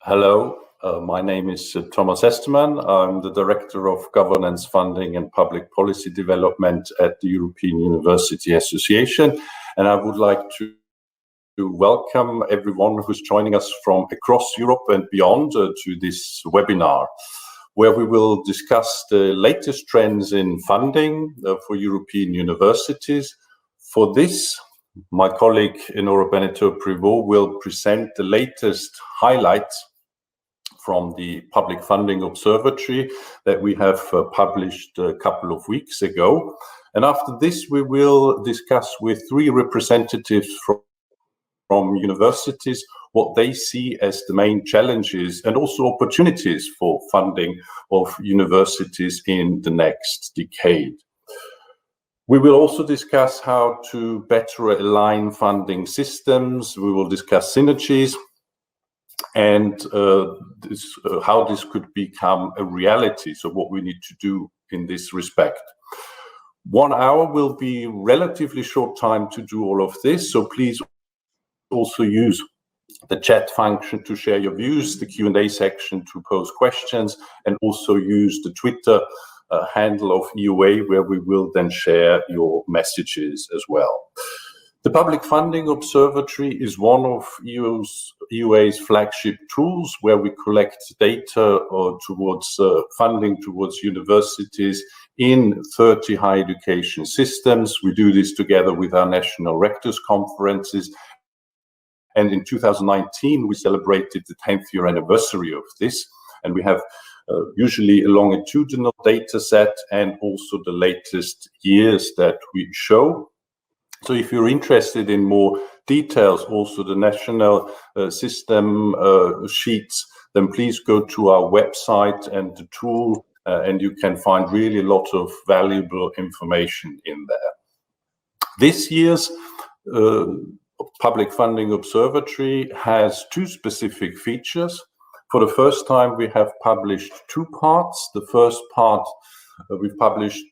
Hello, my name is Thomas Estermann. I'm the Director of Governance, Funding and Public Policy Development at the European University Association. And I would like to welcome everyone who's joining us from across Europe and beyond to this webinar, where we will discuss the latest trends in funding for European universities. For this, my colleague Enora Benetton-Privot will present the latest highlights from the Public Funding Observatory that we have published a couple of weeks ago. And after this, we will discuss with three representatives from universities what they see as the main challenges and also opportunities for funding of universities in the next decade. We will also discuss how to better align funding systems. We will discuss synergies and how this could become a reality. So what we need to do in this respect. 1 hour will be relatively short time to do all of this. So please also use the chat function to share your views, the Q&A section to pose questions, and also use the Twitter handle of EUA, where we will then share your messages as well. The Public Funding Observatory is one of EUA's flagship tools where we collect data towards funding towards universities in 30 higher education systems. We do this together with our national rectors conferences. And in 2019, we celebrated the 10th year anniversary of this. And we have usually a longitudinal data set and also the latest years that we show. So if you're interested in more details, also the national system sheets, then please go to our website and the tool, and you can find really a lot of valuable information in there. This year's Public Funding Observatory has two specific features. For the first time, we have published two parts. The first part we published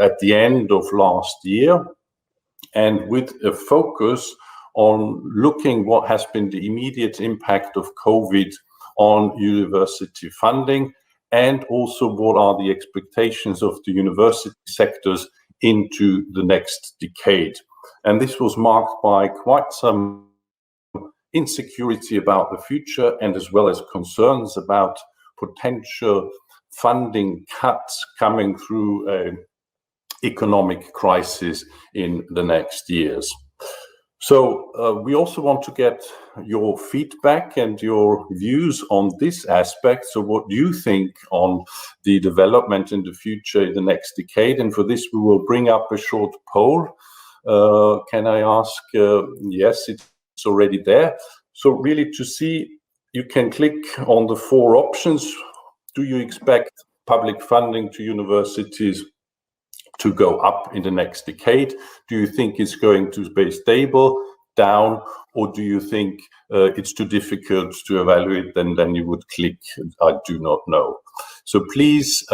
at the end of last year, and with a focus on looking what has been the immediate impact of COVID on university funding, and also what are the expectations of the university sectors into the next decade. And this was marked by quite some insecurity about the future, and as well as concerns about potential funding cuts coming through an economic crisis in the next years. So we also want to get your feedback and your views on this aspect. So what you think on the development in the future in the next decade. And for this, we will bring up a short poll. Can I ask? Yes, it's already there. So really to see, you can click on the four options. Do you expect public funding to universities to go up in the next decade? Do you think it's going to be stable, down, or do you think it's too difficult to evaluate? Then you would click, I do not know. So please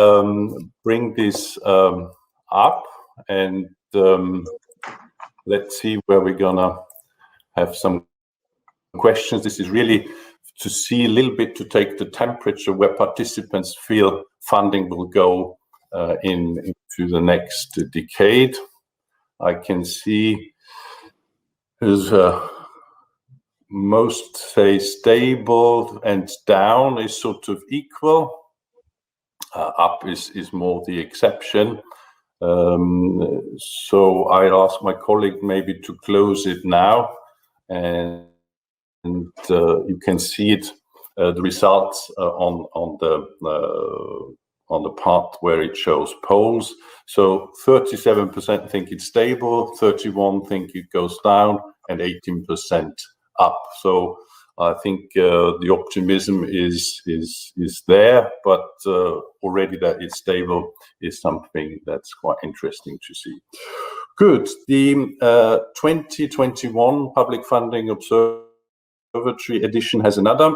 bring this up, and let's see where we're gonna have some questions. This is really to see a little bit, to take the temperature where participants feel funding will go into the next decade. I can see there's most say stable, and down is sort of equal. Up is more the exception. So I ask my colleague maybe to close it now, and you can see it, the results on the part where it shows polls. So 37% think it's stable, 31% think it goes down, and 18% up. So I think the optimism is there, but already that it's stable is something that's quite interesting to see. Good. The 2021 Public Funding Observatory edition has another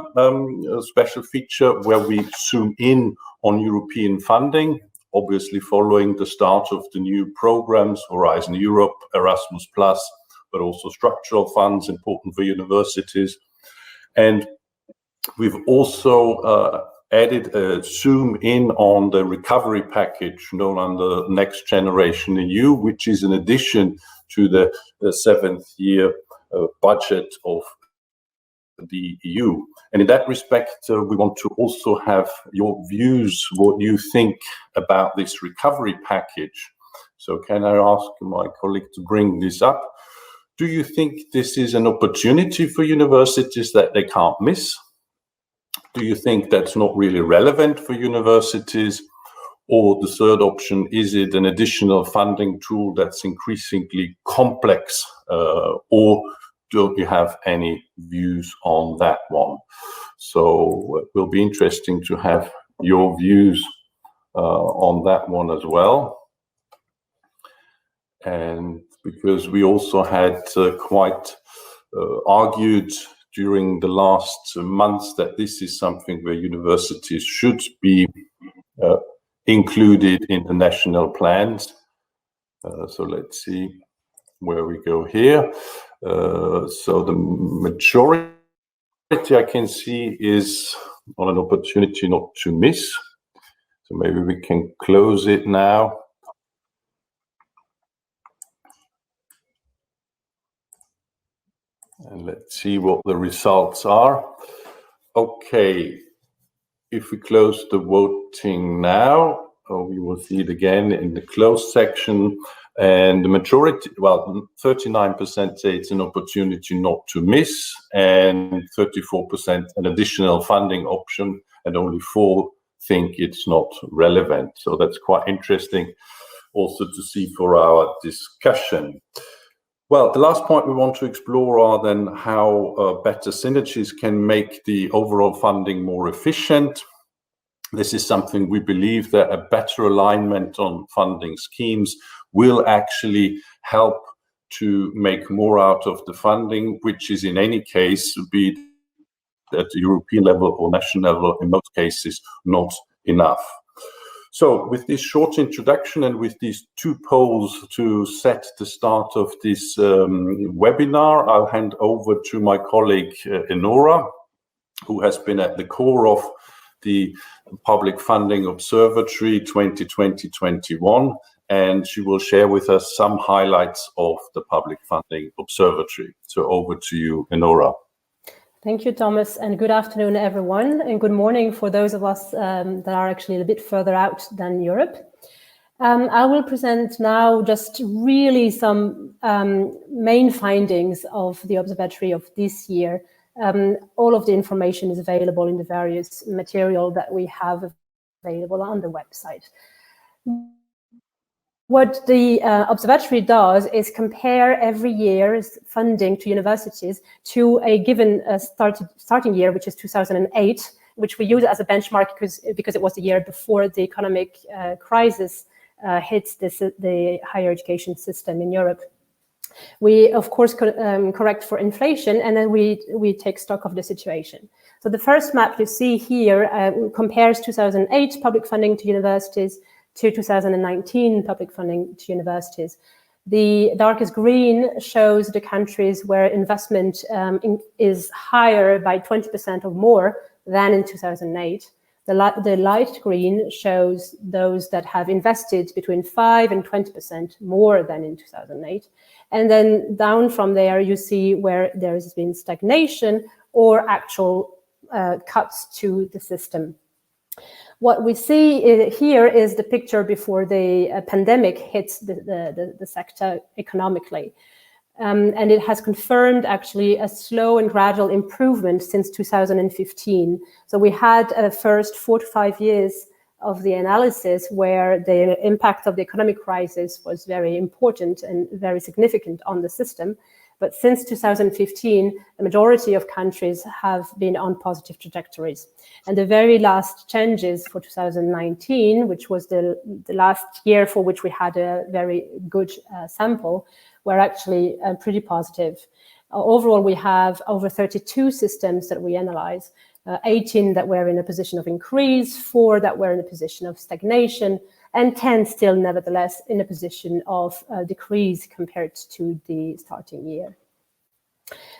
special feature where we zoom in on European funding, obviously following the start of the new programs, Horizon Europe, Erasmus+, but also structural funds important for universities. And We've also added a zoom in on the recovery package known under Next Generation EU, which is in addition to the seventh year budget of the EU. And in that respect, we want to also have your views, what you think about this recovery package. So can I ask my colleague to bring this up? Do you think this is an opportunity for universities that they can't miss? Do you think that's not really relevant for universities? Or the third option, is it an additional funding tool that's increasingly complex? Or don't you have any views on that one? So it will be interesting to have your views on that one as well. And because we also had quite argued during the last months that this is something where universities should be included in the national plans. So let's see where we go here. So the majority I can see is on an opportunity not to miss. So maybe we can close it now. And let's see what the results are. Okay, if we close the voting now, we will see it again in the closed section. And the majority, well, 39% say it's an opportunity not to miss, and 34% an additional funding option, and only 4 think it's not relevant. So that's quite interesting also to see for our discussion. Well, the last point we want to explore are then how better synergies can make the overall funding more efficient. This is something we believe that a better alignment on funding schemes will actually help to make more out of the funding, which is in any case, be it at the European level or national level, in most cases, not enough. So with this short introduction and with these 2 polls to set the start of this webinar, I'll hand over to my colleague Enora, who has been at the core of the Public Funding Observatory 2020-21, and she will share with us some highlights of the Public Funding Observatory. So over to you, Enora. Thank you, Thomas, and good afternoon, everyone, and good morning for those of us that are actually a bit further out than Europe. I will present now just really some main findings of the observatory of this year. All of the information is available in the various material that we have available on the website. What the observatory does is compare every year's funding to universities to a given starting year, which is 2008, which we use as a benchmark because it was the year before the economic crisis hit the higher education system in Europe. We, of course, correct for inflation, and then we take stock of the situation. So the first map you see here compares 2008 public funding to universities to 2019 public funding to universities. The darkest green shows the countries where investment is higher by 20% or more than in 2008. The light green shows those that have invested between 5 and 20% more than in 2008. And then down from there, you see where there has been stagnation or actual cuts to the system. What we see here is the picture before the pandemic hits the sector economically. And it has confirmed actually a slow and gradual improvement since 2015. So we had a first 4 to 5 years of the analysis where the impact of the economic crisis was very important and very significant on the system. But since 2015, the majority of countries have been on positive trajectories. And the very last changes for 2019, which was the last year for which we had a very good sample, were actually pretty positive. Overall, we have over 32 systems that we analyze, 18 that were in a position of increase, 4 that were in a position of stagnation, and 10 still nevertheless in a position of decrease compared to the starting year.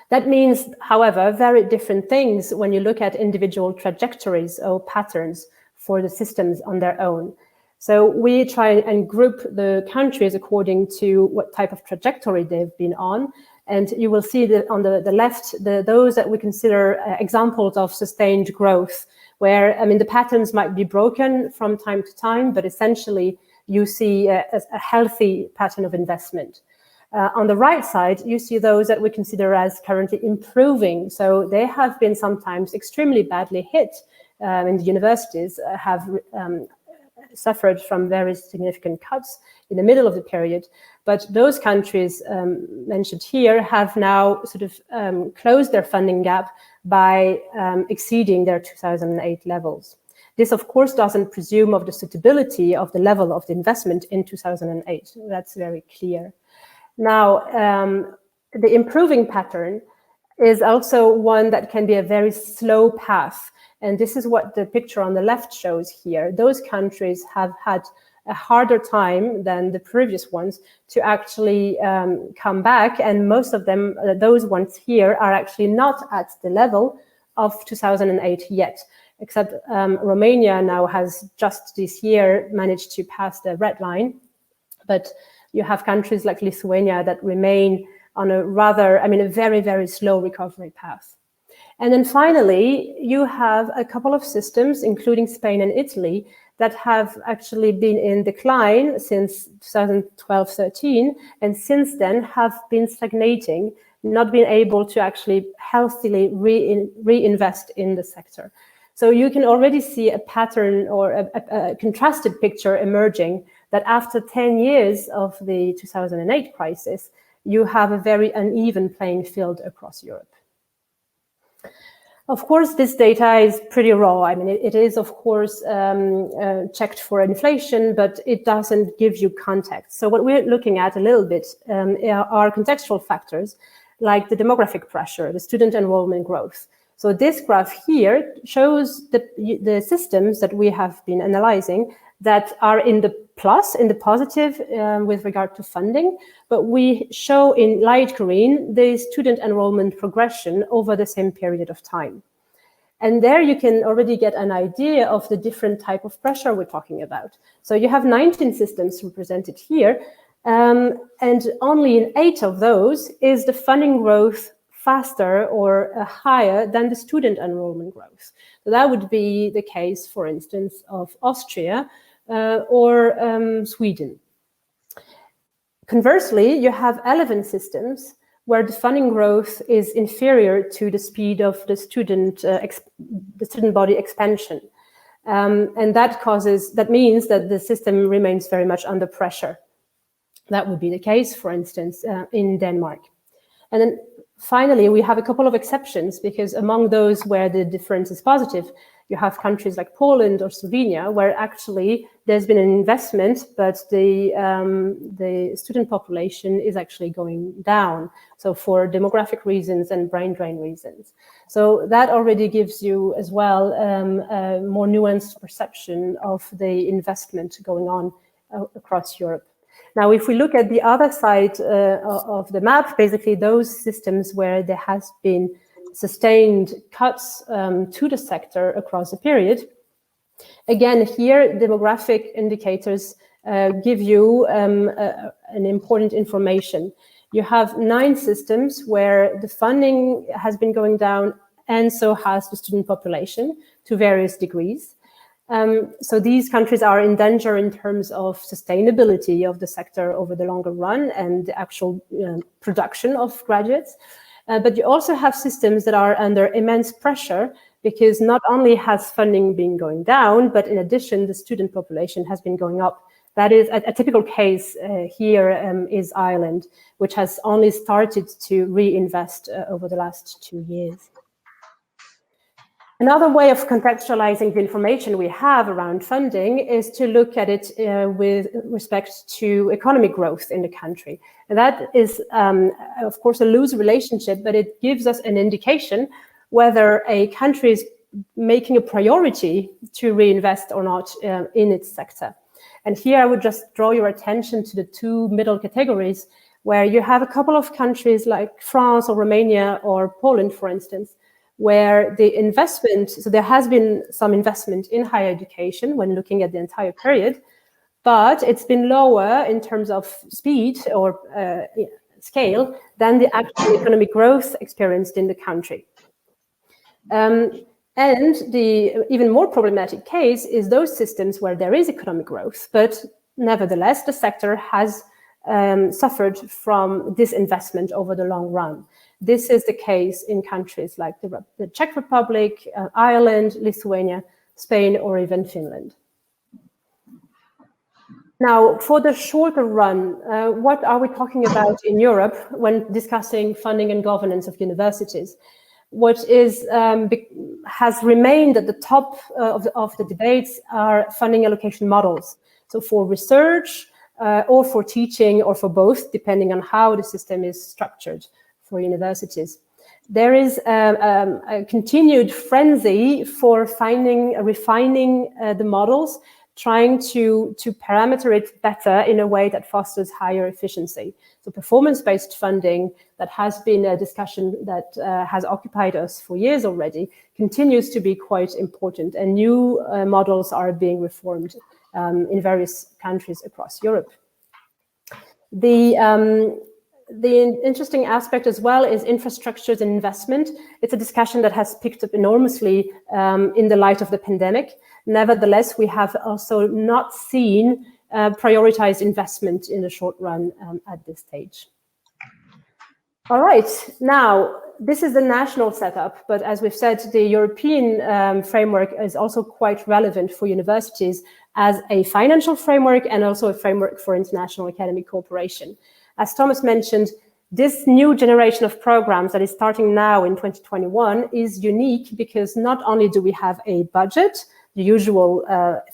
That means, however, very different things when you look at individual trajectories or patterns for the systems on their own. So we try and group the countries according to what type of trajectory they've been on. And you will see that on the left, those that we consider examples of sustained growth, where, I mean, the patterns might be broken from time to time, but essentially you see a healthy pattern of investment. On the right side, you see those that we consider as currently improving. So they have been sometimes extremely badly hit, and the universities have suffered from very significant cuts in the middle of the period. But those countries mentioned here have now sort of closed their funding gap by exceeding their 2008 levels. This, of course, doesn't presume of the suitability of the level of the investment in 2008. That's very clear. Now, the improving pattern is also one that can be a very slow path. And this is what the picture on the left shows here. Those countries have had a harder time than the previous ones to actually come back. And most of them, those ones here, are actually not at the level of 2008 yet, except Romania now has just this year managed to pass the red line. But you have countries like Lithuania that remain on a rather, I mean, a very, very slow recovery path. And then finally, you have a couple of systems, including Spain and Italy, that have actually been in decline since 2012-13, and since then have been stagnating, not being able to actually healthily reinvest in the sector. So you can already see a pattern or a contrasted picture emerging that after 10 years of the 2008 crisis, you have a very uneven playing field across Europe. Of course, this data is pretty raw. I mean, it is, of course, checked for inflation, but it doesn't give you context. So what we're looking at a little bit are contextual factors like the demographic pressure, the student enrollment growth. So this graph here shows the systems that we have been analyzing that are in the plus, in the positive with regard to funding, but we show in light green the student enrollment progression over the same period of time. And there you can already get an idea of the different type of pressure we're talking about. So you have 19 systems represented here, and only in 8 of those is the funding growth faster or higher than the student enrollment growth. So that would be the case, for instance, of Austria or Sweden. Conversely, you have 11 systems where the funding growth is inferior to the speed of the student body expansion. And that means that the system remains very much under pressure. That would be the case, for instance, in Denmark. And then finally, we have a couple of exceptions, because among those where the difference is positive, you have countries like Poland or Slovenia, where actually there's been an investment, but the student population is actually going down. So for demographic reasons and brain drain reasons. So that already gives you as well a more nuanced perception of the investment going on across Europe. Now, if we look at the other side of the map, basically those systems where there has been sustained cuts to the sector across a period, again, here, demographic indicators give you an important information. You have 9 systems where the funding has been going down, and so has the student population to various degrees. So these countries are in danger in terms of sustainability of the sector over the longer run and the actual production of graduates. But you also have systems that are under immense pressure, because not only has funding been going down, but in addition, the student population has been going up. That is a typical case here is Ireland, which has only started to reinvest over the last 2 years. Another way of contextualizing the information we have around funding is to look at it with respect to economic growth in the country. And that is, of course, a loose relationship, but it gives us an indication whether a country is making a priority to reinvest or not in its sector. And here I would just draw your attention to the 2 middle categories, where you have a couple of countries like France or Romania or Poland, for instance, where the investment, so there has been some investment in higher education when looking at the entire period, but it's been lower in terms of speed or scale than the actual economic growth experienced in the country. And the even more problematic case is those systems where there is economic growth, but nevertheless, the sector has suffered from disinvestment over the long run. This is the case in countries like the Czech Republic, Ireland, Lithuania, Spain, or even Finland. Now, for the shorter run, what are we talking about in Europe when discussing funding and governance of universities? What is has remained at the top of the debates are funding allocation models. So for research or for teaching or for both, depending on how the system is structured for universities. There is a continued frenzy for refining the models, trying to parameter it better in a way that fosters higher efficiency. So performance-based funding, that has been a discussion that has occupied us for years already, continues to be quite important, and new models are being reformed in various countries across Europe. The interesting aspect as well is infrastructures and investment. It's a discussion that has picked up enormously in the light of the pandemic. Nevertheless, we have also not seen prioritized investment in the short run at this stage. All right, now this is the national setup, but as we've said, the European framework is also quite relevant for universities as a financial framework and also a framework for international academic cooperation. As Thomas mentioned, this new generation of programs that is starting now in 2021 is unique because not only do we have a budget, the usual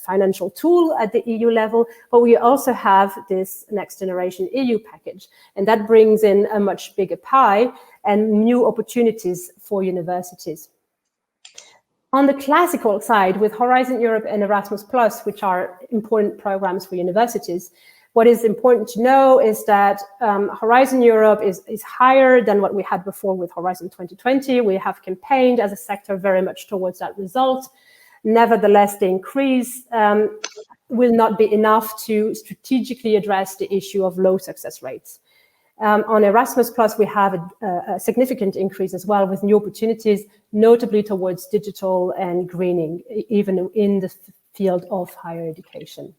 financial tool at the EU level, but we also have this next generation EU package. And that brings in a much bigger pie and new opportunities for universities. On the classical side, with Horizon Europe and Erasmus+, which are important programs for universities, what is important to know is that Horizon Europe is higher than what we had before with Horizon 2020. We have campaigned as a sector very much towards that result. Nevertheless, the increase will not be enough to strategically address the issue of low success rates. On Erasmus+, we have a significant increase as well with new opportunities, notably towards digital and greening, even in the field of higher education.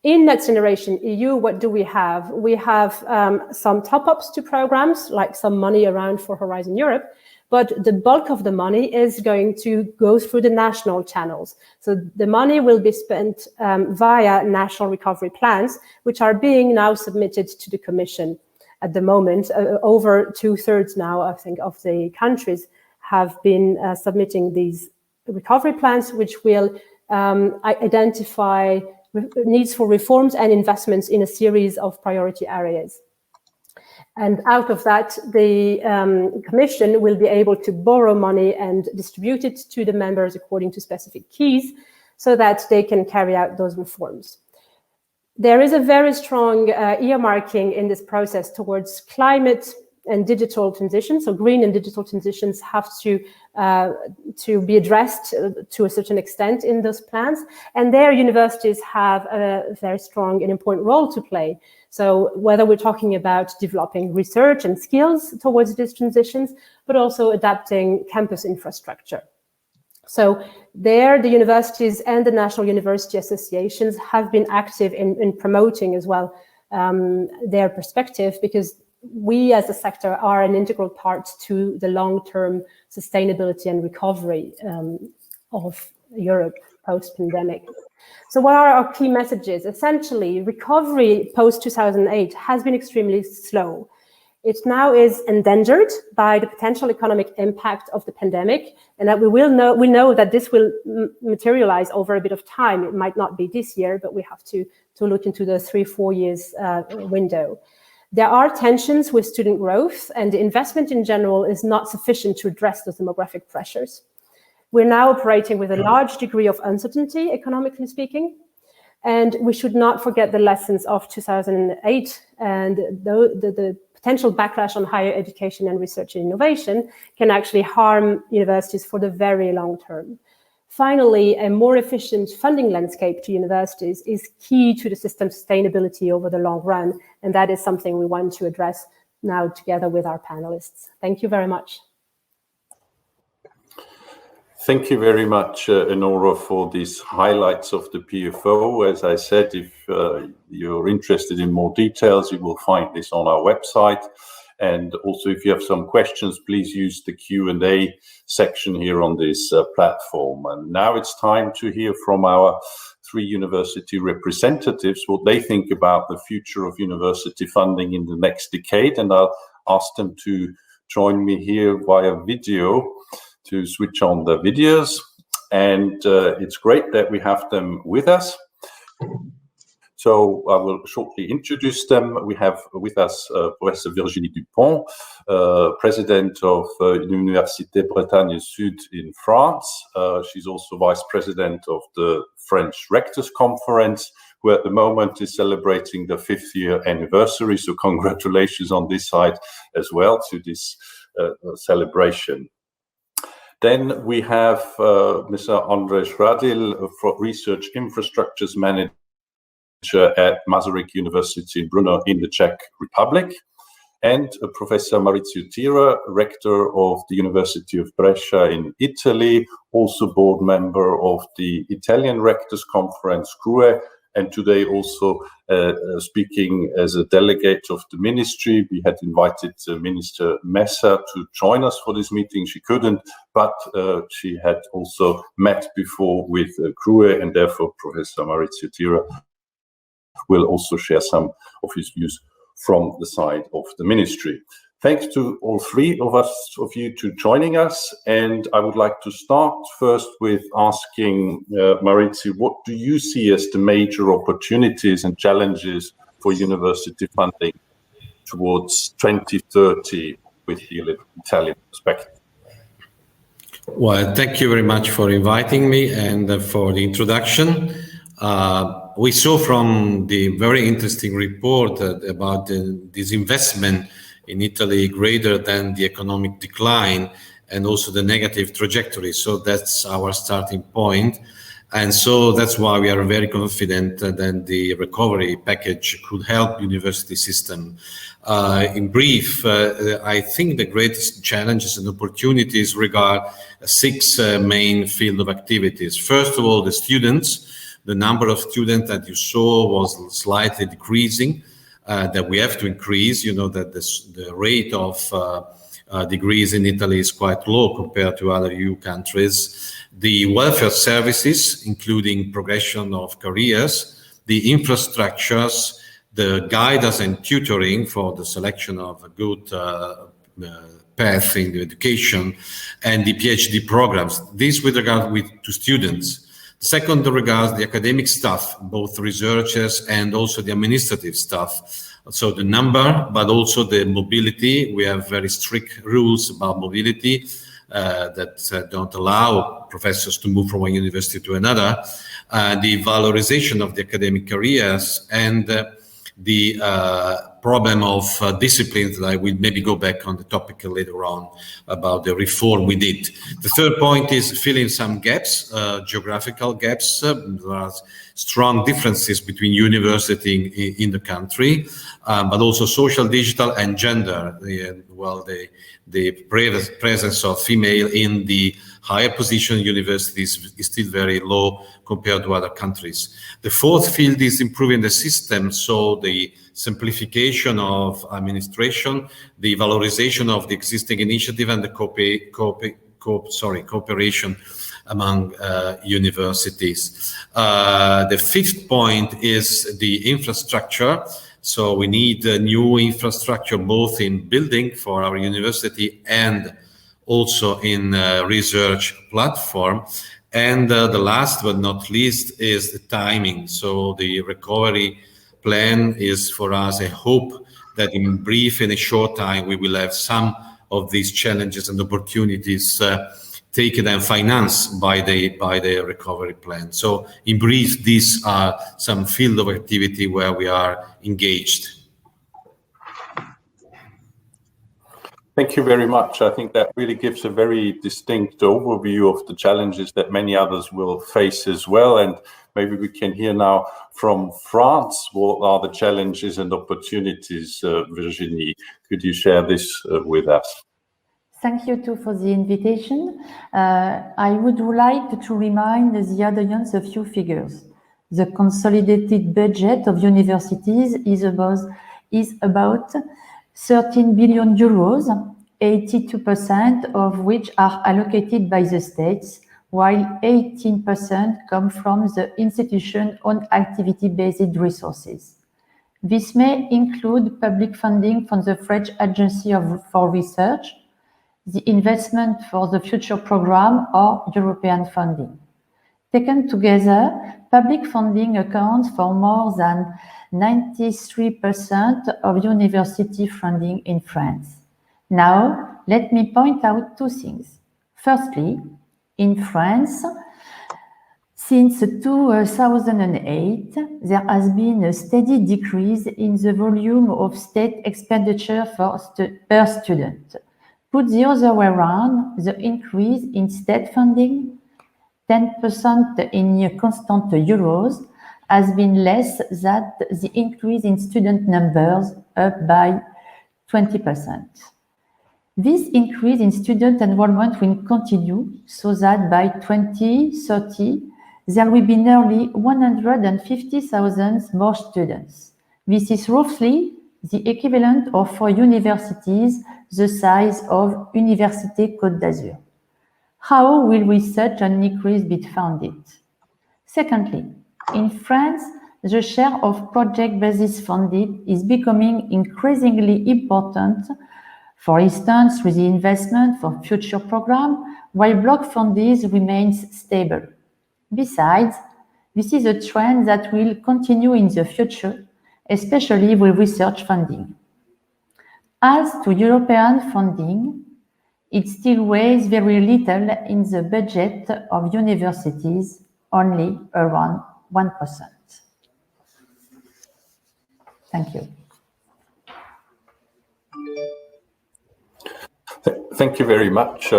In Next Generation EU, what do we have? We have some top-ups to programs, like some money around for Horizon Europe, but the bulk of the money is going to go through the national channels. So the money will be spent via national recovery plans, which are being now submitted to the Commission at the moment. Over 2/3 now, I think, of the countries have been submitting these recovery plans, which will identify needs for reforms and investments in a series of priority areas. And out of that, the Commission will be able to borrow money and distribute it to the members according to specific keys so that they can carry out those reforms. There is a very strong earmarking in this process towards climate and digital transition. So green and digital transitions have to be addressed to a certain extent in those plans. And there universities have a very strong and important role to play. So whether we're talking about developing research and skills towards these transitions, but also adapting campus infrastructure. So there, the universities and the national university associations have been active in promoting as well their perspective, because we as a sector are an integral part to the long-term sustainability and recovery of Europe post-pandemic. So what are our key messages? Essentially, recovery post-2008 has been extremely slow. It now is endangered by the potential economic impact of the pandemic, and that we know that this will materialize over a bit of time. It might not be this year, but we have to look into the 3-4 years window. There are tensions with student growth, and the investment in general is not sufficient to address those demographic pressures. We're now operating with a large degree of uncertainty, economically speaking, And we should not forget the lessons of 2008 and the potential backlash on higher education and research and innovation can actually harm universities for the very long term. Finally, a more efficient funding landscape to universities is key to the system's sustainability over the long run, and that is something we want to address now together with our panelists. Thank you very much. Thank you very much, Enora, for these highlights of the PFO. As I said, if you're interested in more details, you will find this on our website. And also, if you have some questions, please use the Q&A section here on this platform. And now it's time to hear from our 3 university representatives, what they think about the future of university funding in the next decade. And I'll ask them to join me here via video, to switch on the videos. And it's great that we have them with us. So I will shortly introduce them. We have with us Professor Virginie Dupont, President of l'Université Bretagne Sud in France. She's also Vice President of the French Rectors Conference, who at the moment is celebrating the 5th year anniversary. So congratulations on this side as well to this celebration. Then we have Mr. Andrzej Radil, Research Infrastructures Manager at Masaryk University in Brno in the Czech Republic, and Professor Maurizio Tira, Rector of the University of Brescia in Italy, also board member of the Italian Rectors Conference, CRUE, and today also speaking as a delegate of the ministry. We had invited Minister Messer to join us for this meeting. She couldn't, but she had also met before with CRUE, and therefore Professor Maurizio Tira will also share some of his views from the side of the ministry. Thanks to all 3 of you to joining us. And I would like to start first with asking Maurizio, what do you see as the major opportunities and challenges for university funding towards 2030 with the Italian perspective? Well, thank you very much for inviting me and for the introduction. We saw from the very interesting report about this investment in Italy greater than the economic decline and also the negative trajectory. So that's our starting point. And so that's why we are very confident that the recovery package could help university system. In brief, I think the greatest challenges and opportunities regard 6 main field of activities. First of all, the students. The number of students that you saw was slightly decreasing, that we have to increase. You know that the rate of degrees in Italy is quite low compared to other EU countries. The welfare services, including progression of careers, the infrastructures, the guidance and tutoring for the selection of a good path in the education, and the PhD programs. This with regard to students. Second, regards the academic staff, both researchers and also the administrative staff. So the number, but also the mobility. We have very strict rules about mobility that don't allow professors to move from one university to another. The valorization of the academic careers and the problem of disciplines. That I will maybe go back on the topic later on about the reform we did. The third point is filling some gaps, geographical gaps. There are strong differences between university in the country, but also social, digital, and gender. The presence of female in the higher position universities is still very low compared to other countries. The fourth field is improving the system, so the simplification of administration, the valorization of the existing initiative, and the cooperation among universities. The fifth point is the infrastructure. So we need a new infrastructure, both in building for our university and also in research platform. And the last but not least is the timing. So the recovery plan is for us a hope that in brief, in a short time, we will have some of these challenges and opportunities taken and financed by the recovery plan. So in brief, these are some field of activity where we are engaged. Thank you very much. I think that really gives a very distinct overview of the challenges that many others will face as well. And maybe we can hear now from France, what are the challenges and opportunities? Virginie, could you share this with us? Thank you too for the invitation. I would like to remind the audience a few figures. The consolidated budget of universities is about 13 billion euros, 82% of which are allocated by the states, while 18% come from the institution on activity-based resources. This may include public funding from the French Agency for Research, the Investment for the Future program, or European funding. Taken together, public funding accounts for more than 93% of university funding in France. Now, let me point out two things. Firstly, in France, since 2008, there has been a steady decrease in the volume of state expenditure per student. Put the other way around, the increase in state funding, 10% in constant euros, has been less than the increase in student numbers, up by 20%. This increase in student enrollment will continue so that by 2030, there will be nearly 150,000 more students. This is roughly the equivalent of, for universities, the size of Université Côte d'Azur. How will such an increase be funded? Secondly, in France, the share of project-based funding is becoming increasingly important, for instance, with the Investment for Future program, while block funding remains stable. Besides, this is a trend that will continue in the future, especially with research funding. As to European funding, it still weighs very little in the budget of universities, only around 1%. Thank you. Thank you very much,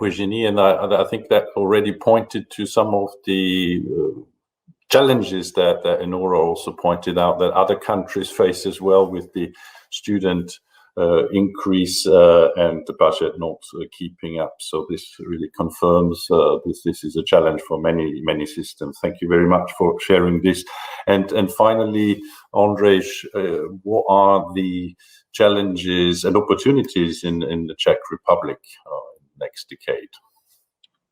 Virginie. And I think that already pointed to some of the challenges that Enora also pointed out that other countries face as well, with the student increase and the budget not keeping up. So this really confirms this is a challenge for many systems. Thank you very much for sharing this. And finally, Andrej, what are the challenges and opportunities in the Czech Republic next decade?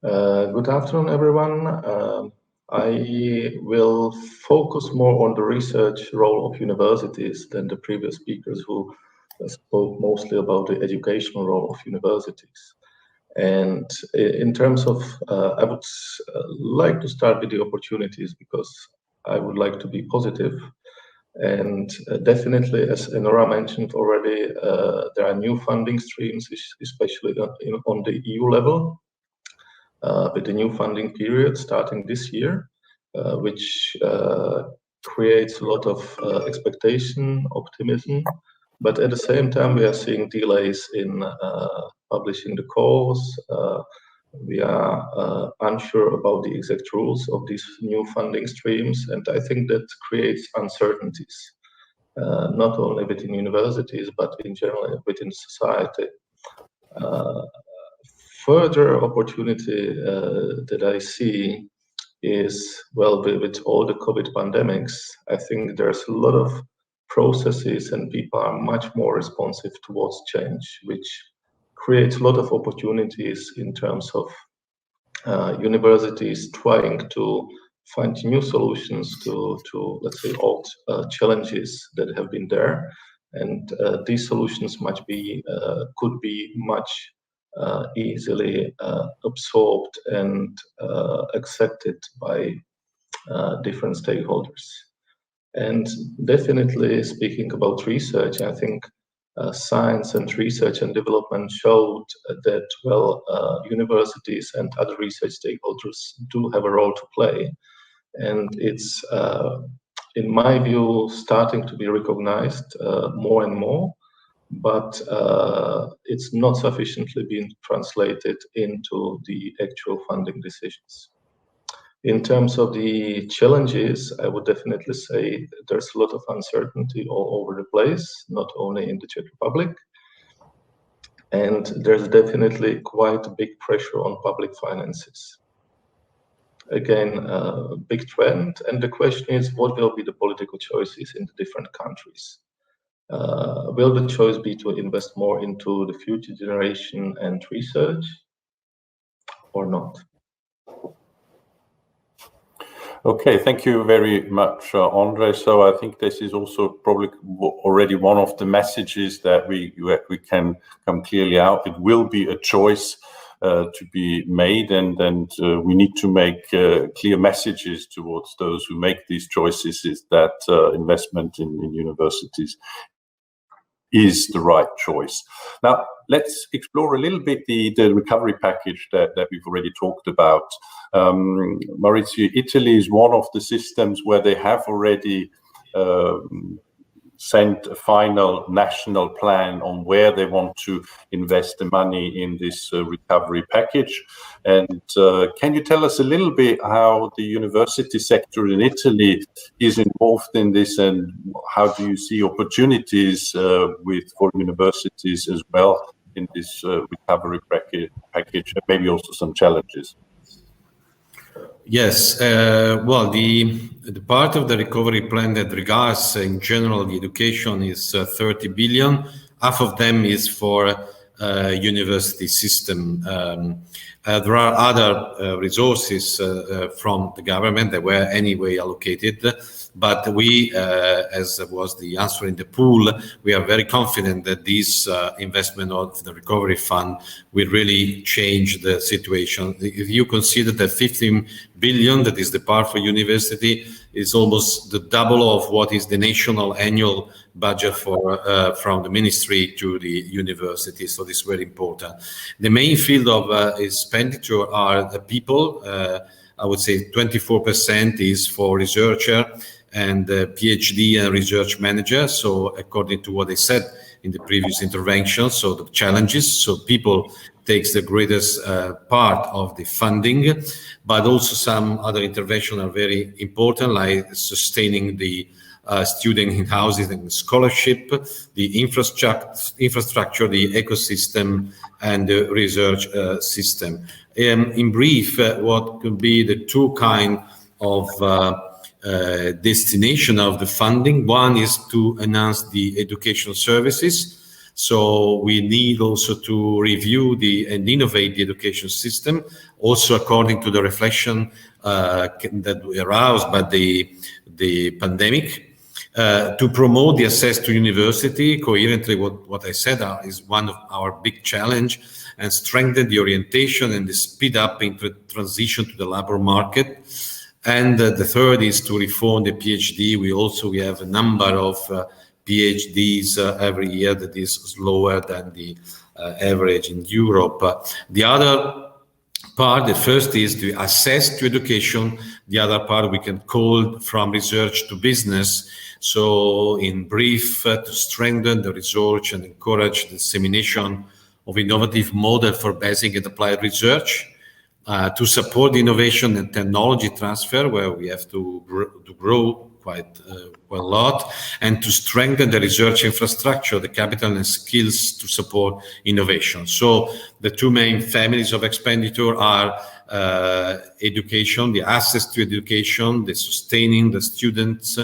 Good afternoon, everyone. I will focus more on the research role of universities than the previous speakers who spoke mostly about the educational role of universities. And in terms of, I would like to start with the opportunities, because I would like to be positive. And definitely, as Enora mentioned already, there are new funding streams, especially on the EU level, with the new funding period starting this year, which creates a lot of expectation, optimism. But at the same time, we are seeing delays in publishing the calls. We are unsure about the exact rules of these new funding streams, and I think that creates uncertainties, not only within universities, but in general within society. Further opportunity that I see is, well, with all the COVID pandemics, I think there's a lot of processes and people are much more responsive towards change, which creates a lot of opportunities in terms of universities trying to find new solutions to let's say, old challenges that have been there. And these solutions could be much easily absorbed and accepted by different stakeholders. And definitely, speaking about research, I think science and research and development showed that, well, universities and other research stakeholders do have a role to play. And it's, in my view, starting to be recognized more and more, but it's not sufficiently being translated into the actual funding decisions. In terms of the challenges, I would definitely say there's a lot of uncertainty all over the place, not only in the Czech Republic. And there's definitely quite a big pressure on public finances. Again, a big trend. And the question is, what will be the political choices in the different countries? Will the choice be to invest more into the future generation and research or not? Okay, thank you very much, Andre. So I think this is also probably already one of the messages that we can come clearly out. It will be a choice to be made, and we need to make clear messages towards those who make these choices, is that investment in universities is the right choice. Now, let's explore a little bit the recovery package that we've already talked about. Maurizio, Italy is one of the systems where they have already sent a final national plan on where they want to invest the money in this recovery package. And can you tell us a little bit how the university sector in Italy is involved in this, and how do you see opportunities for universities as well in this recovery package, and maybe also some challenges? Yes, well, the part of the recovery plan that regards in general the education is 30 billion. Half of them is for university system. There are other resources from the government that were anyway allocated, but we, as was the answer in the pool, we are very confident that this investment of the recovery fund will really change the situation. If you consider that 15 billion, that is the part for university, is almost the double of what is the national annual budget for from the ministry to the university. So this is very important. The main field of expenditure are the people. I would say 24% is for researcher and PhD and research manager. So according to what I said in the previous intervention, so the challenges, so people takes the greatest part of the funding, but also some other interventions are very important, like sustaining the student in houses and scholarship, the infrastructure, the ecosystem, and the research system. In brief, what could be the two kind of destination of the funding? One is to enhance the education services. So we need also to review and innovate the education system, also according to the reflection that we aroused by the pandemic. To promote the access to university coherently, what I said is one of our big challenge, and strengthen the orientation and the speed up into transition to the labor market. And the third is to reform the PhD. We have a number of PhDs every year that is lower than the average in Europe. The other part, the first is the access to education. The other part we can call from research to business. So in brief, to strengthen the research and encourage the dissemination of innovative model for basic and applied research, to support innovation and technology transfer, where we have to grow quite a lot, and to strengthen the research infrastructure, the capital and skills to support innovation. So the two main families of expenditure are education, the access to education, the sustaining the students,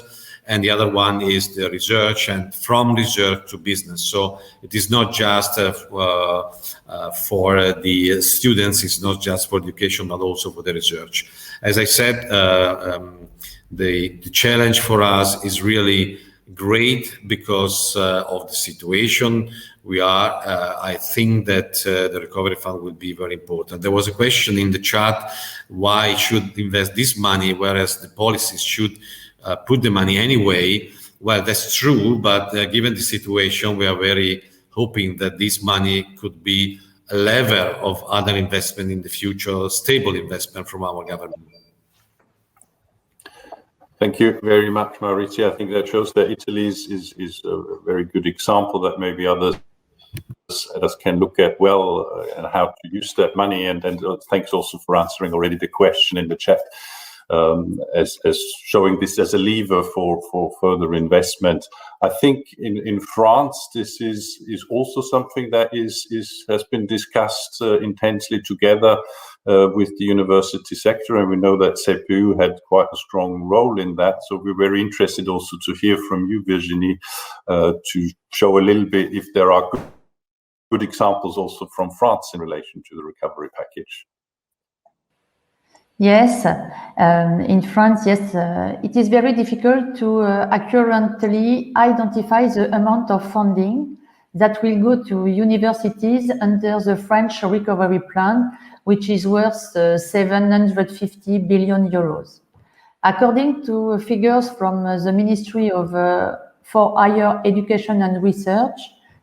and the other one is the research, and from research to business. So it is not just for the students, it's not just for education, but also for the research. As I said, the challenge for us is really great because of the situation we are. I think that the recovery fund will be very important. There was a question in the chat, why should invest this money, whereas the policies should put the money anyway. Well, that's true, but given the situation, we are very hoping that this money could be a lever of other investment in the future, stable investment from our government. Thank you very much, Maurizio. I think that shows that Italy is a very good example that maybe others can look at well, and how to use that money. And thanks also for answering already the question in the chat, as showing this as a lever for further investment. I think in France, this is also something that has been discussed intensely together with the university sector, and we know that CPU had quite a strong role in that. So we're very interested also to hear from you, Virginie, to show a little bit if there are good examples also from France in relation to the recovery package. Yes, in France, yes, it is very difficult to accurately identify the amount of funding that will go to universities under the French recovery plan, which is worth 750 billion euros. According to figures from the Ministry for Higher Education and Research,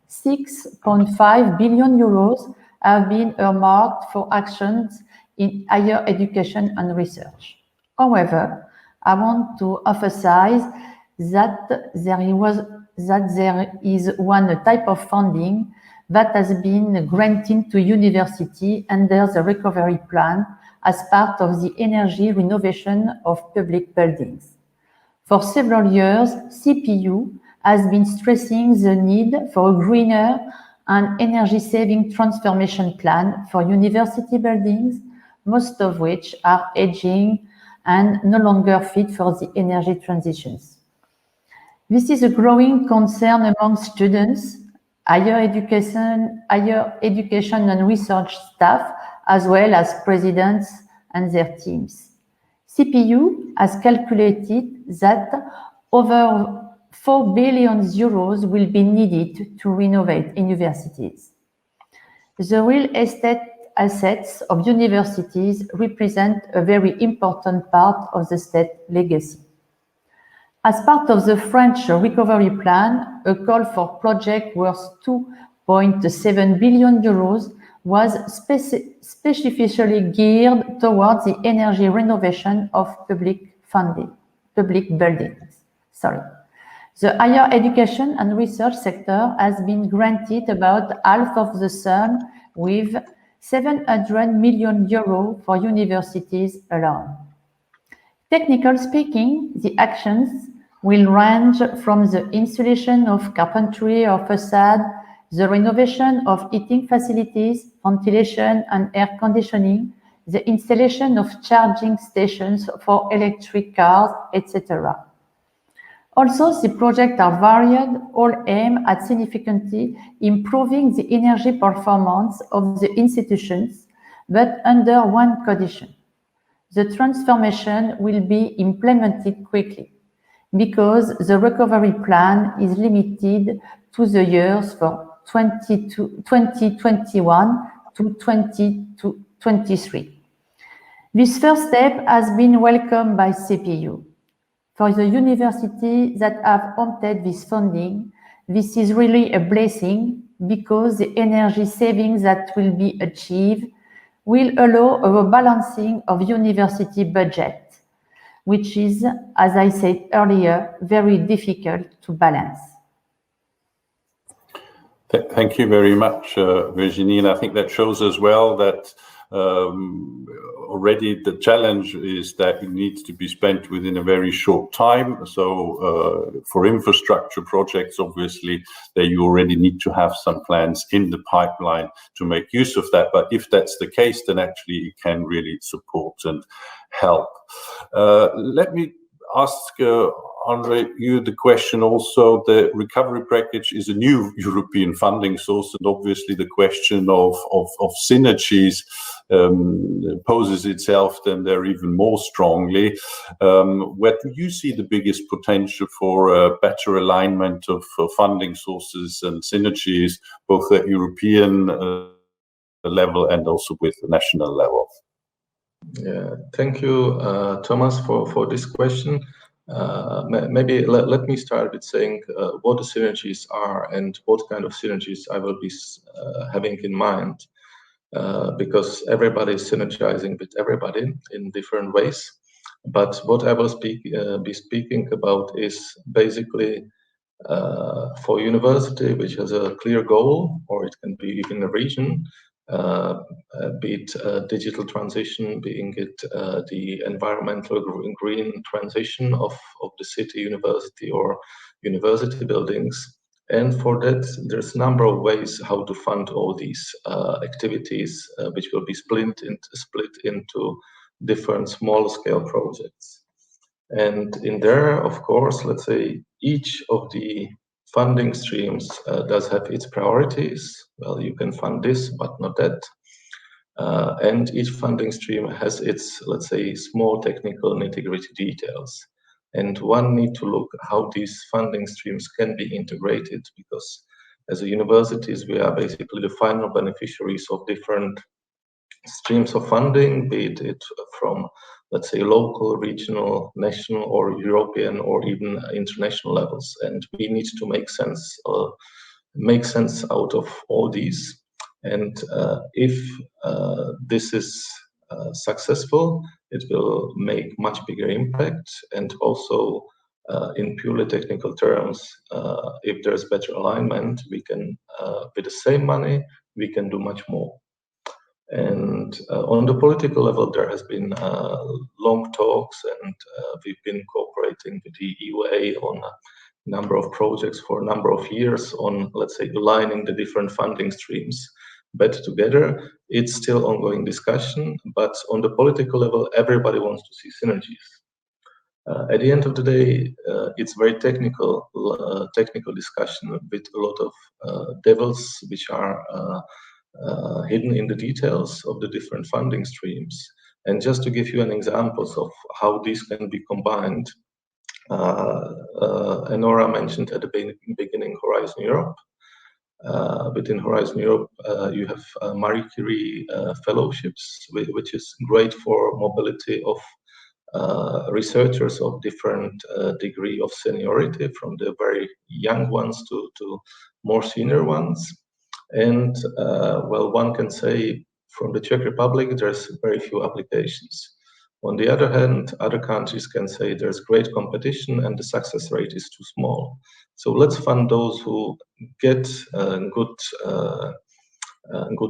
6.5 billion euros have been earmarked for actions in higher education and research. However, I want to emphasize that there is one type of funding that has been granted to university under the recovery plan as part of the energy renovation of public buildings. For several years, CPU has been stressing the need for a greener and energy-saving transformation plan for university buildings, most of which are aging and no longer fit for the energy transitions. This is a growing concern among students, higher education and research staff, as well as presidents and their teams. CPU has calculated that over 4 billion euros will be needed to renovate universities. The real estate assets of universities represent a very important part of the state legacy. As part of the French recovery plan, a call for project worth 2.7 billion euros was specifically geared towards the energy renovation of public buildings. The higher education and research sector has been granted about half of the sum, with 700 million euros for universities alone. Technically speaking, the actions will range from the installation of carpentry or facade, the renovation of heating facilities, ventilation and air conditioning, the installation of charging stations for electric cars, etc. Also, the projects are varied, all aim at significantly improving the energy performance of the institutions, but under one condition. The transformation will be implemented quickly, because the recovery plan is limited to the years for 2021 to 2023. This first step has been welcomed by CPU. For the universities that have opted this funding, this is really a blessing, because the energy savings that will be achieved will allow a balancing of university budget, which is, as I said earlier, very difficult to balance. Thank you very much, Virginie. And I think that shows as well that already the challenge is that it needs to be spent within a very short time. So for infrastructure projects, obviously, you already need to have some plans in the pipeline to make use of that. But if that's the case, then actually it can really support and help. Let me ask Andre, you the question also. The recovery package is a new European funding source, and obviously the question of synergies poses itself then there even more strongly. Where do you see the biggest potential for better alignment of funding sources and synergies, both at European level and also with the national level? Yeah, thank you, Thomas, for this question. Maybe let me start with saying what the synergies are and what kind of synergies I will be having in mind, because everybody is synergizing with everybody in different ways. But what I will be speaking about is basically for university, which has a clear goal, or it can be even a region, be it digital transition, being it the environmental green transition of the city, university, or university buildings. And for that, there's a number of ways how to fund all these activities, which will be split into different small-scale projects. And in there, of course, let's say each of the funding streams does have its priorities. Well, you can fund this, but not that. And each funding stream has its, let's say, small technical nitty-gritty details. And one need to look how these funding streams can be integrated, because as a universities, we are basically the final beneficiaries of different streams of funding, be it from, let's say, local, regional, national, or European, or even international levels. And we need to make sense out of all these. And if this is successful, it will make much bigger impact. And also, in purely technical terms, if there's better alignment, we can, with the same money, we can do much more. And on the political level, there has been long talks, and we've been cooperating with the EUA on a number of projects for a number of years on, let's say, aligning the different funding streams better together. It's still ongoing discussion, but on the political level, everybody wants to see synergies. At the end of the day, it's very technical discussion with a lot of devils which are hidden in the details of the different funding streams. And just to give you an example of how these can be combined, Enora mentioned at the beginning Horizon Europe. Within Horizon Europe, you have Marie Curie fellowships, which is great for mobility of researchers of different degree of seniority, from the very young ones to more senior ones. And well, one can say from the Czech Republic, there's very few applications. On the other hand, other countries can say there's great competition and the success rate is too small. So let's fund those who get good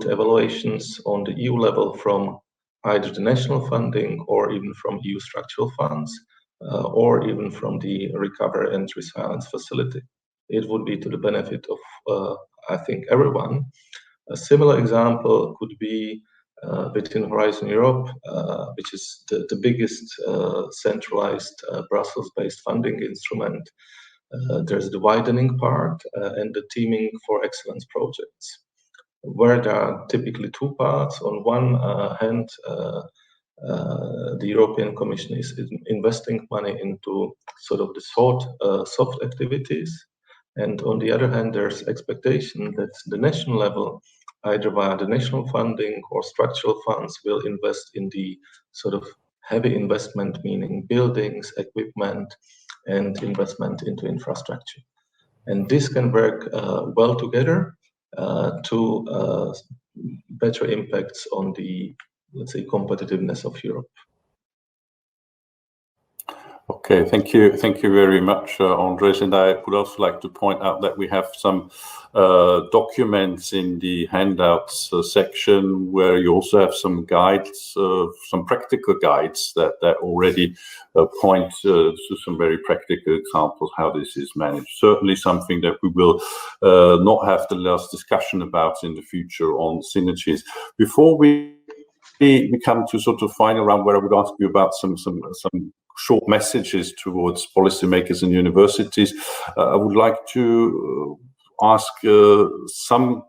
evaluations on the EU level from either the national funding or even from EU structural funds or even from the Recovery and Resilience Facility. It would be to the benefit of, I think, everyone. A similar example could be within Horizon Europe, which is the biggest centralized Brussels-based funding instrument. There's the widening part and the teaming for excellence projects, where there are typically two parts. On one hand, the European Commission is investing money into sort of the soft activities. And on the other hand, there's expectation that the national level, either via the national funding or structural funds, will invest in the sort of heavy investment, meaning buildings, equipment, and investment into infrastructure. And this can work well together to better impacts on the, let's say, competitiveness of Europe. Okay, thank you very much, Andres. And I would also like to point out that we have some documents in the handouts section where you also have some guides, some practical guides that already point to some very practical examples how this is managed. Certainly something that we will not have the last discussion about in the future on synergies. Before we come to sort of final round, where I would ask you about some short messages towards policymakers and universities, I would like to ask some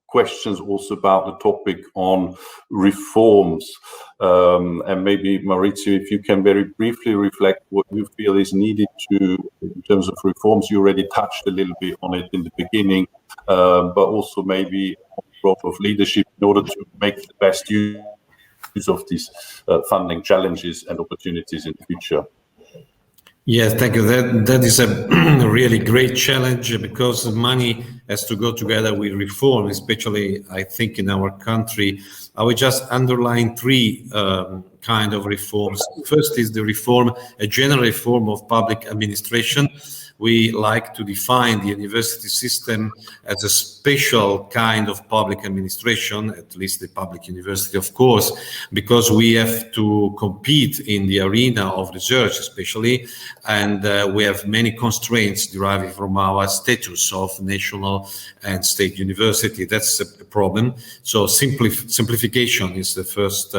questions also about the topic on reforms. And maybe, Maurizio, if you can very briefly reflect what you feel is needed in terms of reforms. You already touched a little bit on it in the beginning, but also maybe on the role of leadership in order to make the best use of these funding challenges and opportunities in the future. Yes, thank you. That is a really great challenge, because money has to go together with reform, especially I think in our country. I would just underline three kind of reforms. First is the reform, a general reform of public administration. We like to define the university system as a special kind of public administration, at least the public university, of course, because we have to compete in the arena of research, especially, and we have many constraints deriving from our status of national and state university. That's a problem. So simplification is the first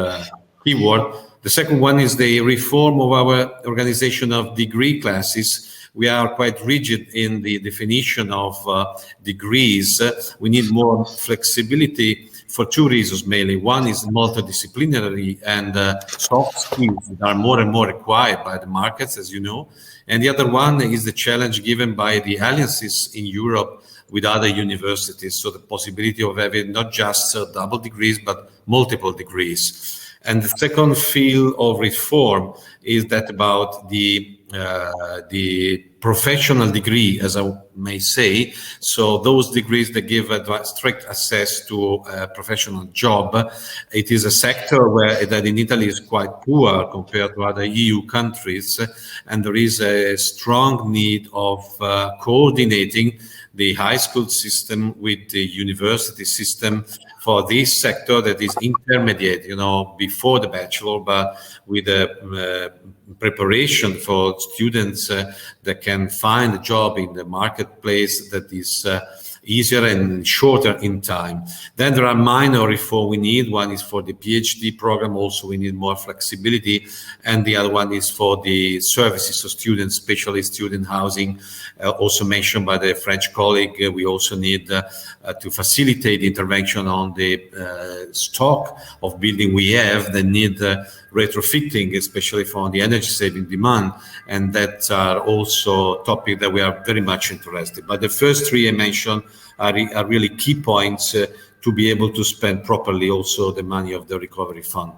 keyword. The second one is the reform of our organization of degree classes. We are quite rigid in the definition of degrees. We need more flexibility for two reasons mainly. One is multidisciplinary and soft skills that are more and more required by the markets, as you know. And the other one is the challenge given by the alliances in Europe with other universities. So the possibility of having not just double degrees, but multiple degrees. And the second field of reform is that about the professional degree, as I may say. So those degrees that give strict access to a professional job. It is a sector that in Italy is quite poor compared to other EU countries, and there is a strong need of coordinating the high school system with the university system for this sector that is intermediate, before the bachelor, but with a preparation for students that can find a job in the marketplace that is easier and shorter in time. Then there are minor reform we need. One is for the PhD program. Also, we need more flexibility. And the other one is for the services of students, especially student housing, also mentioned by the French colleague. We also need to facilitate intervention on the stock of building we have that need retrofitting, especially for the energy saving demand. And that are also topics that we are very much interested. But the first three I mentioned are really key points to be able to spend properly also the money of the recovery fund.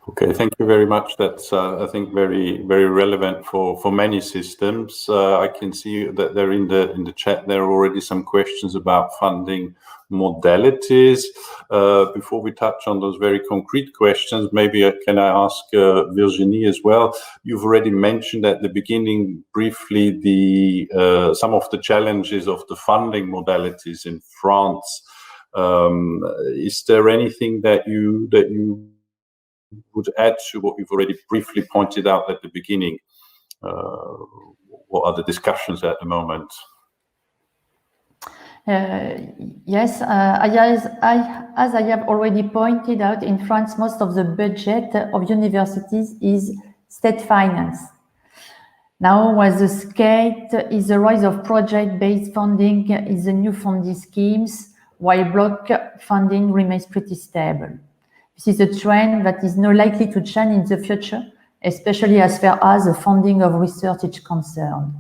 Okay, thank you very much. That's, I think, very, very relevant for many systems. I can see that there in the chat there are already some questions about funding modalities. Before we touch on those very concrete questions, maybe can I ask Virginie as well? You've already mentioned at the beginning briefly some of the challenges of the funding modalities in France. Is there anything that you would add to what you've already briefly pointed out at the beginning? What are the discussions at the moment? Yes, as I have already pointed out, in France, most of the budget of universities is state finance. Now, as the scale is the rise of project-based funding is the new funding schemes, while block funding remains pretty stable. This is a trend that is not likely to change in the future, especially as far as the funding of research is concerned.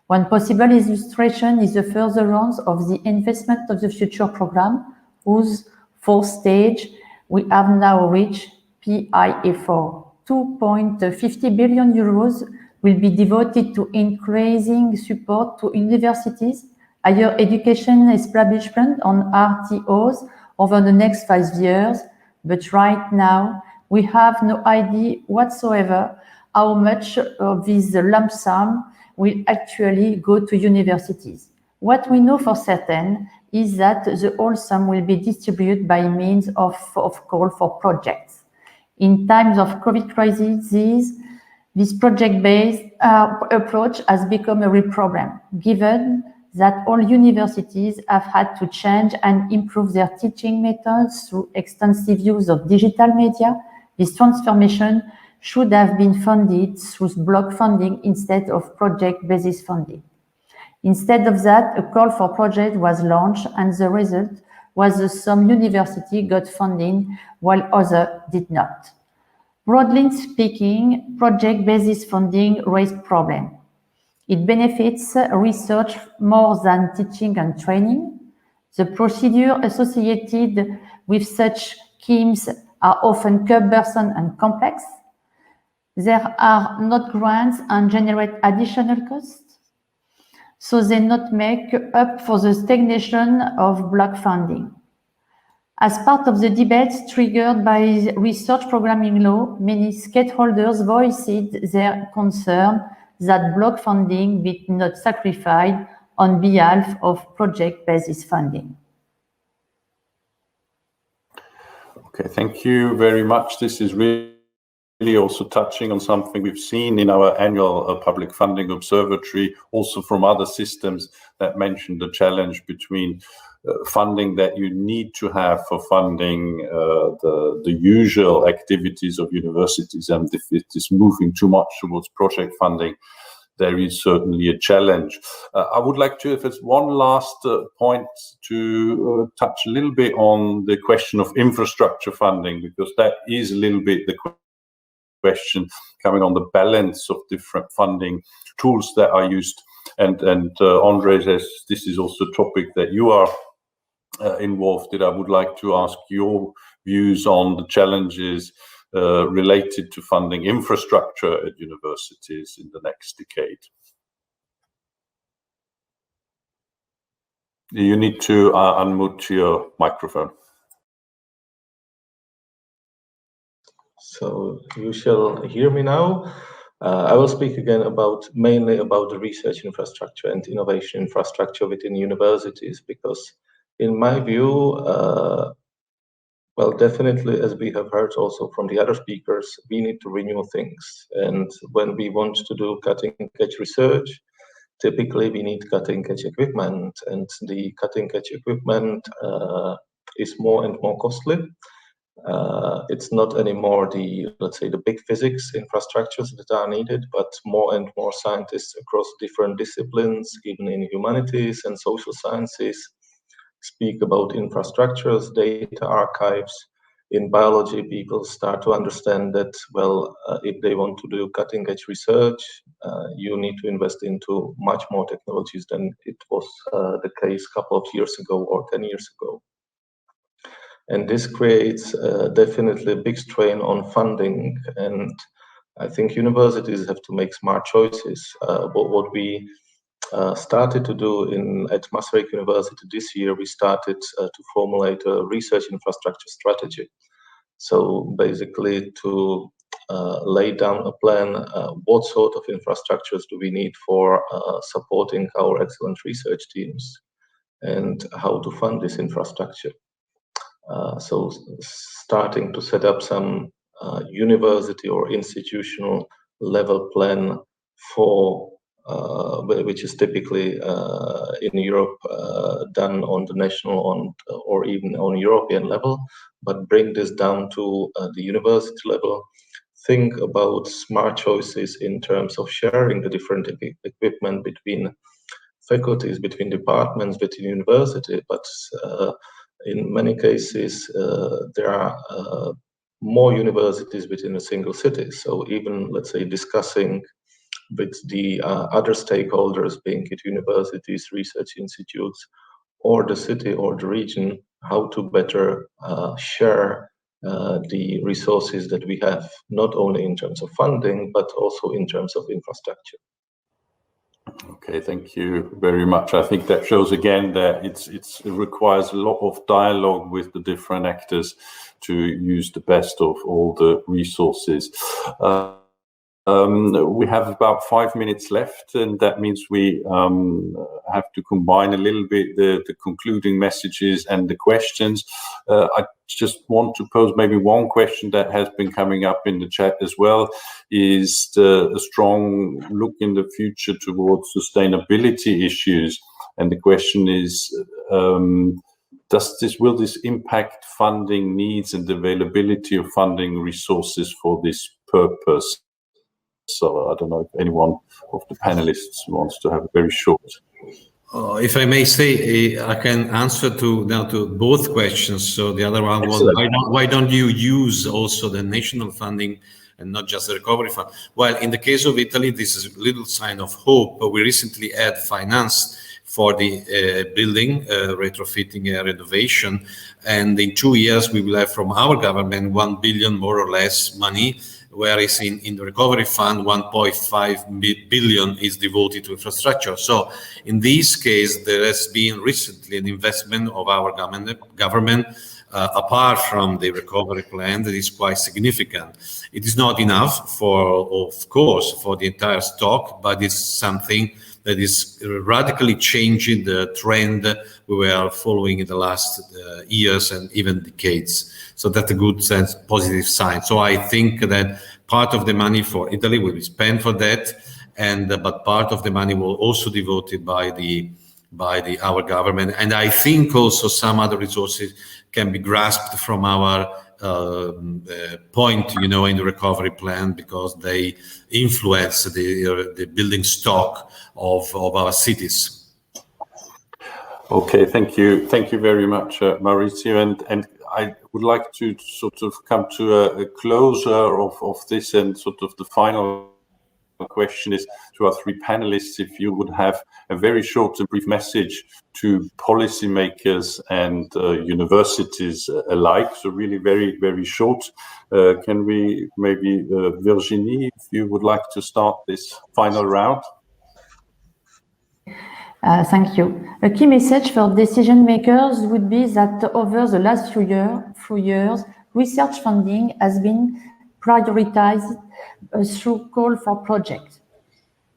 One possible illustration is the further rounds of the investment of the future program, whose fourth stage we have now reached PIA4. 2.50 billion euros will be devoted to increasing support to universities, higher education establishment on RTOs over the next 5 years. But right now, we have no idea whatsoever how much of this lump sum will actually go to universities. What we know for certain is that the whole sum will be distributed by means of call for projects. In times of COVID crisis, this project-based approach has become a real problem, given that all universities have had to change and improve their teaching methods through extensive use of digital media. This transformation should have been funded through block funding instead of project-based funding. Instead of that, a call for project was launched, and the result was that some universities got funding while others did not. Broadly speaking, project-based funding raised problems. It benefits research more than teaching and training. The procedures associated with such schemes are often cumbersome and complex. there are not grants and generate additional costs, so they not make up for the stagnation of block funding. As part of the debates triggered by research programming law, many stakeholders voiced their concern that block funding be not sacrificed on behalf of project-based funding. Okay, thank you very much. This is really also touching on something we've seen in our annual Public Funding Observatory, also from other systems that mention the challenge between funding that you need to have for funding the usual activities of universities, and if it is moving too much towards project funding, there is certainly a challenge. I would like to, if it's one last point, to touch a little bit on the question of infrastructure funding, because that is a little bit the question coming on the balance of different funding tools that are used. And Andre says this is also a topic that you are involved in. I would like to ask your views on the challenges related to funding infrastructure at universities in the next decade. You need to unmute your microphone. So you shall hear me now. I will speak again mainly about the research infrastructure and innovation infrastructure within universities, because in my view, well, definitely, as we have heard also from the other speakers, we need to renew things. And when we want to do cutting-edge research, typically we need cutting-edge equipment, and the cutting-edge equipment is more and more costly. It's not anymore the, let's say, the big physics infrastructures that are needed, but more and more scientists across different disciplines, even in humanities and social sciences, speak about infrastructures, data archives. In biology, people start to understand that, well, if they want to do cutting-edge research, you need to invest into much more technologies than it was the case a couple of years ago or 10 years ago. And this creates definitely a big strain on funding. And I think universities have to make smart choices. What we started to do at Maastricht University this year, we started to formulate a research infrastructure strategy. So basically to lay down a plan, what sort of infrastructures do we need for supporting our excellent research teams, and how to fund this infrastructure. So starting to set up some university or institutional level plan for which is typically in Europe done on the national or even on European level, but bring this down to the university level. Think about smart choices in terms of sharing the different equipment between faculties, between departments, between university, but in many cases, there are more universities within a single city. So even, let's say, discussing with the other stakeholders, being it universities, research institutes, or the city or the region, how to better share the resources that we have, not only in terms of funding, but also in terms of infrastructure. Okay, thank you very much. I think that shows again that it requires a lot of dialogue with the different actors to use the best of all the resources. We have about 5 minutes left, and that means we have to combine a little bit the concluding messages and the questions. I just want to pose maybe one question that has been coming up in the chat as well, is a strong look in the future towards sustainability issues. And the question is, will this impact funding needs and the availability of funding resources for this purpose? So I don't know if anyone of the panelists wants to have a very short. If I may say, I can answer to both questions. So the other one was, why don't you use also the national funding and not just the recovery fund? Well, in the case of Italy, this is a little sign of hope, but we recently had finance for the building, retrofitting and renovation. And in 2 years, we will have from our government 1 billion more or less money whereas in the recovery fund, 1.5 billion is devoted to infrastructure. So in this case, there has been recently an investment of our government apart from the recovery plan that is quite significant. It is not enough of course, for the entire stock, but it's something that is radically changing the trend we were following in the last years and even decades. So that's a good sense, positive sign. So I think that part of the money for Italy will be spent for that, but part of the money will also be devoted by our government. And I think also some other resources can be grasped from our point, in the recovery plan, because they influence the building stock of our cities. Okay, thank you very much, Maurizio. And I would like to sort of come to a closure of this, and sort of the final question is to our three panelists, if you would have a very short and brief message to policymakers and universities alike. So really very, very short. Can we maybe, Virginie, if you would like to start this final round? Thank you. A key message for decision makers would be that over the last few years, research funding has been prioritized through call for projects.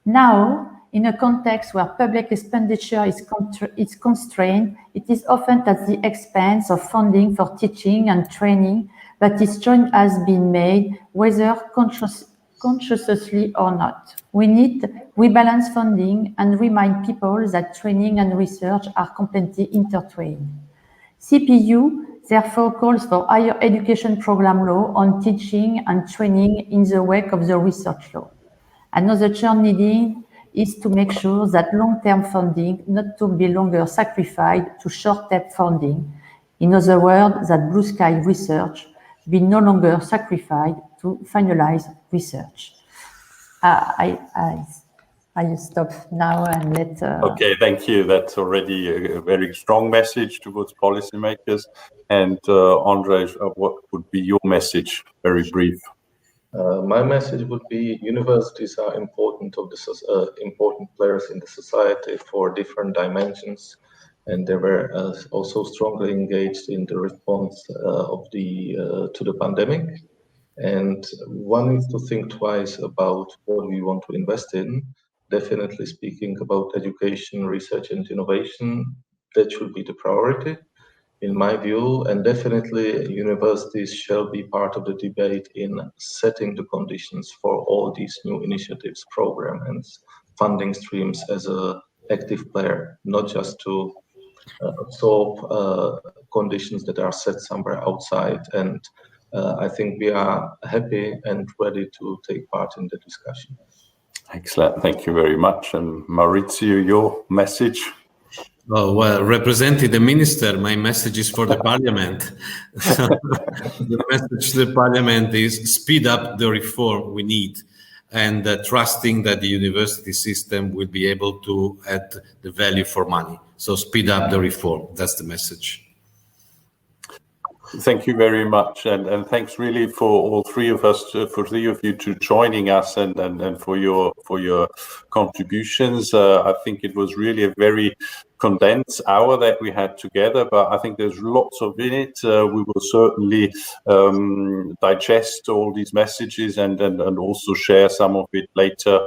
Now, in a context where public expenditure is constrained, it is often at the expense of funding for teaching and training that this choice has been made, whether consciously or not. We need to rebalance funding and remind people that training and research are completely intertwined. CPU therefore calls for higher education program law on teaching and training in the wake of the research law. Another churn needing is to make sure that long-term funding not to be longer sacrificed to short-term funding. In other words, that blue sky research be no longer sacrificed to finalize research. I stop now and let... Okay, thank you. That's already a very strong message towards policymakers. And Andrej, what would be your message? Very brief. My message would be universities are important players in the society for different dimensions, and they were also strongly engaged in the response to the pandemic. And one needs to think twice about what we want to invest in. Definitely speaking about education, research, and innovation, that should be the priority, in my view. And definitely universities shall be part of the debate in setting the conditions for all these new initiatives, programs, and funding streams as an active player, not just to absorb conditions that are set somewhere outside. And I think we are happy and ready to take part in the discussion. Excellent. Thank you very much. And Maurizio, your message? Oh, well, representing the minister, my message is for the parliament. The message to the parliament is speed up the reform we need, and trusting that the university system will be able to add the value for money. So speed up the reform. That's the message. Thank you very much, and thanks really for all three of us, for three of you, to joining us and for your contributions. I think it was really a very condensed hour that we had together, but I think there's lots of in it. We will certainly digest all these messages and also share some of it later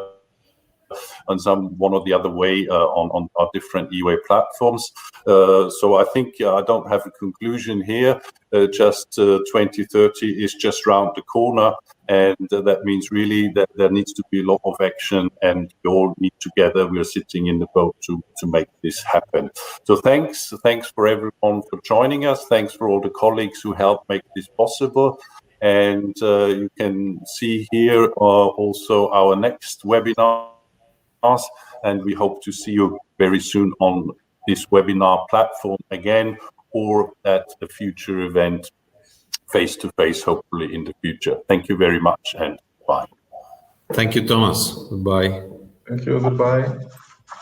on one or the other way on our different EUA platforms. So I think I don't have a conclusion here. Just 2030 is just round the corner, and that means really that there needs to be a lot of action, and we all need together. We are sitting in the boat to make this happen. So thanks for everyone for joining us. Thanks for all the colleagues who helped make this possible. And you can see here also our next webinar. And we hope to see you very soon on this webinar platform again, or at a future event face-to-face, hopefully in the future. Thank you very much, and bye. Thank you, Thomas. Goodbye. Thank you. Goodbye.